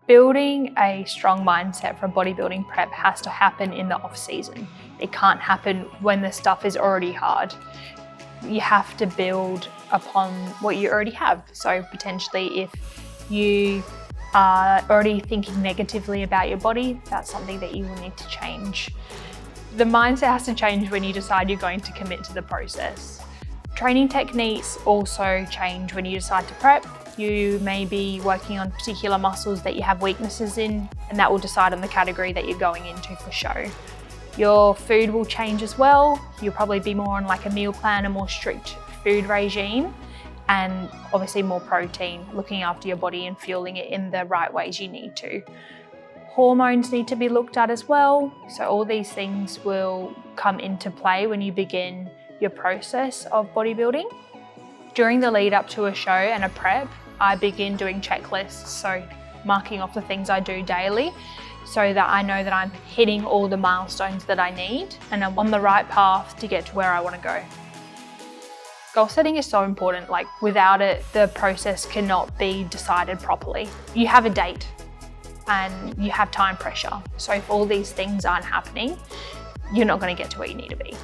Building a strong mindset for a bodybuilding prep has to happen in the off season. It can't happen when the stuff is already hard. You have to build upon what you already have. So potentially if you are already thinking negatively about your body, that's something that you will need to change. The mindset has to change when you decide you're going to commit to the process. Training techniques also change when you decide to prep. You may be working on particular muscles that you have weaknesses in, and that will decide on the category that you're going into for show. Your food will change as well. You'll probably be more on like a meal plan, a more strict food regime, and obviously more protein, looking after your body and fueling it in the right ways you need to. Hormones need to be looked at as well. So all these things will come into play when you begin your process of bodybuilding. During the lead up to a show and a prep, I begin doing checklists, so marking off the things I do daily so that I know that I'm hitting all the milestones that I need and I'm on the right path to get to where I want to go. Goal setting is so important. Like without it, the process cannot be decided properly. You have a date and you have time pressure. So if all these things aren't happening, you're not going to get to where you need to be.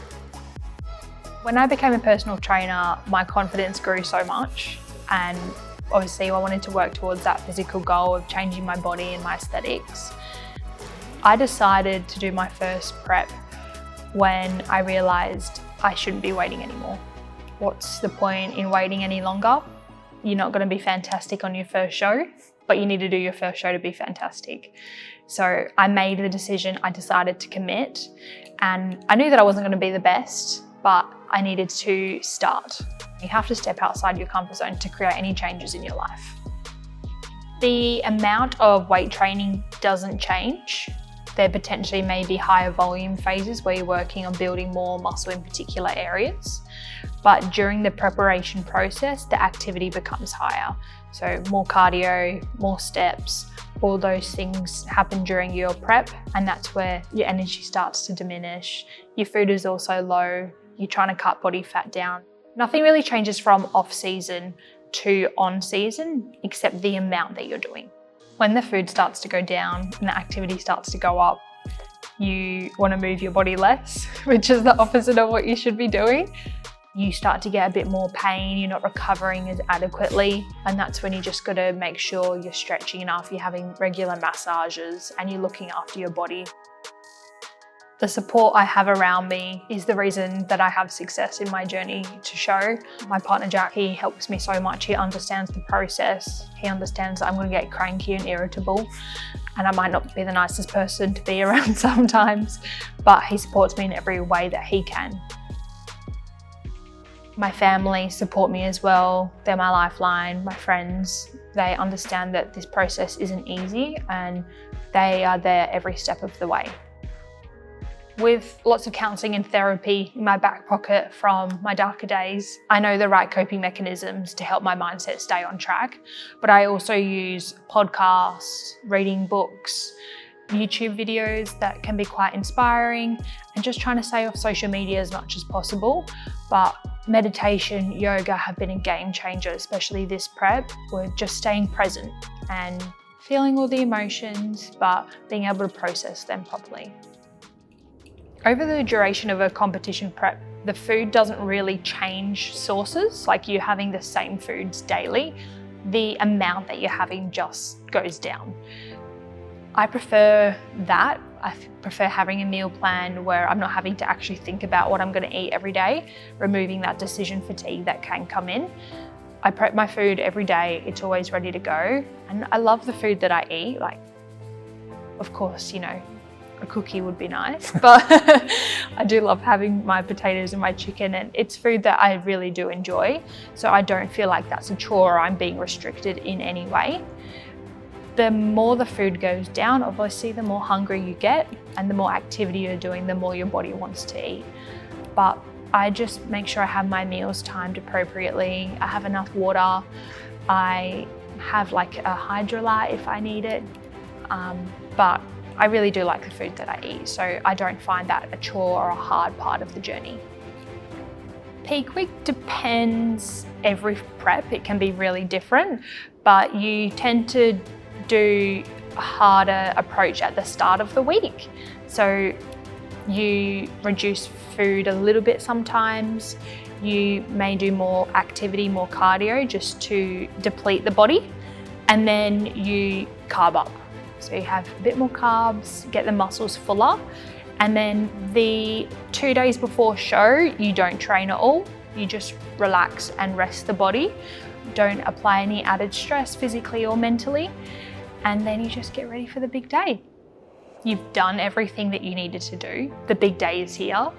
When I became a personal trainer, my confidence grew so much, and obviously I wanted to work towards that physical goal of changing my body and my aesthetics. I decided to do my first prep when I realised I shouldn't be waiting anymore. What's the point in waiting any longer? You're not going to be fantastic on your first show, but you need to do your first show to be fantastic. So I made the decision, I decided to commit, and I knew that I wasn't going to be the best, but I needed to start. You have to step outside your comfort zone to create any changes in your life. The amount of weight training doesn't change. There potentially may be higher volume phases where you're working on building more muscle in particular areas. But during the preparation process, the activity becomes higher. So more cardio, more steps, all those things happen during your prep, and that's where your energy starts to diminish. Your food is also low. You're trying to cut body fat down. Nothing really changes from off season to on season, except the amount that you're doing. When the food starts to go down and the activity starts to go up, you want to move your body less, which is the opposite of what you should be doing. You start to get a bit more pain, you're not recovering as adequately, and that's when you just got to make sure you're stretching enough, you're having regular massages, and you're looking after your body. The support I have around me is the reason that I have success in my journey to show. My partner Jack, he helps me so much. He understands the process. He understands that I'm going to get cranky and irritable, and I might not be the nicest person to be around sometimes, but he supports me in every way that he can. My family support me as well. They're my lifeline, my friends. They understand that this process isn't easy, and they are there every step of the way. With lots of counselling and therapy in my back pocket from my darker days, I know the right coping mechanisms to help my mindset stay on track, but I also use podcasts, reading books, YouTube videos that can be quite inspiring, and just trying to stay off social media as much as possible. But meditation, yoga have been a game changer, especially this prep. We're just staying present and feeling all the emotions, but being able to process them properly. Over the duration of a competition prep, the food doesn't really change sources, like you're having the same foods daily. The amount that you're having just goes down. I prefer that. I prefer having a meal plan where I'm not having to actually think about what I'm going to eat every day, removing that decision fatigue that can come in. I prep my food every day. It's always ready to go. And I love the food that I eat. Like, of course, you know, a cookie would be nice, but I do love having my potatoes and my chicken, and it's food that I really do enjoy. So I don't feel like that's a chore or I'm being restricted in any way. The more the food goes down, obviously the more hungry you get, and the more activity you're doing, the more your body wants to eat. But I just make sure I have my meals timed appropriately. I have enough water. I have like a Hydrolyte if I need it. But I really do like the food that I eat, so I don't find that a chore or a hard part of the journey. Peak week depends every prep. It can be really different, but you tend to do a harder approach at the start of the week. So you reduce food a little bit sometimes. You may do more activity, more cardio, just to deplete the body. And then you carb up. So you have a bit more carbs, get the muscles fuller. And then the 2 days before show, you don't train at all. You just relax and rest the body. Don't apply any added stress physically or mentally. And then you just get ready for the big day. You've done everything that you needed to do. The big day is here.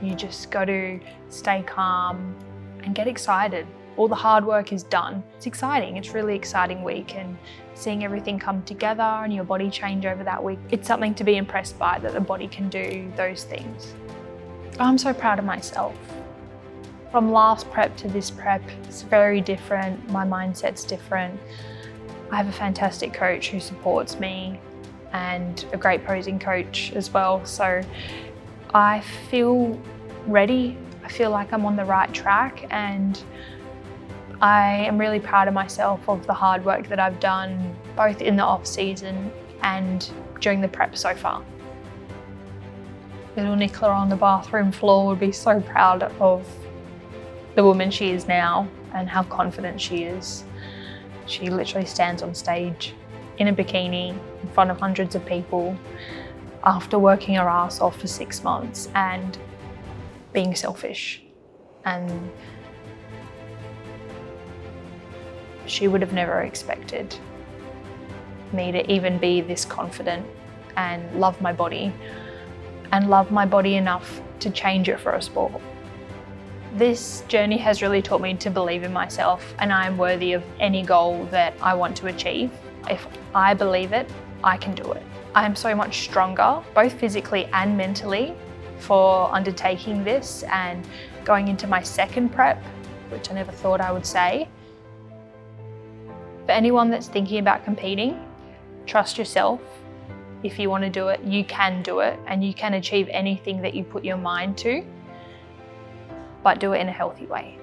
You just got to stay calm and get excited. All the hard work is done. It's exciting. It's a really exciting week, and seeing everything come together and your body change over that week, it's something to be impressed by, that the body can do those things. I'm so proud of myself. From last prep to this prep, it's very different. My mindset's different. I have a fantastic coach who supports me and a great posing coach as well. So I feel ready. I feel like I'm on the right track, and I am really proud of myself of the hard work that I've done, both in the off season and during the prep so far. Little Nicola on the bathroom floor would be so proud of the woman she is now and how confident she is. She literally stands on stage in a bikini in front of hundreds of people after working her ass off for 6 months and being selfish. And she would have never expected me to even be this confident and love my body enough to change it for a sport. This journey has really taught me to believe in myself, and I am worthy of any goal that I want to achieve. If I believe it, I can do it. I am so much stronger, both physically and mentally, for undertaking this and going into my second prep, which I never thought I would say. For anyone that's thinking about competing, trust yourself. If you want to do it, you can do it, and you can achieve anything that you put your mind to, but do it in a healthy way.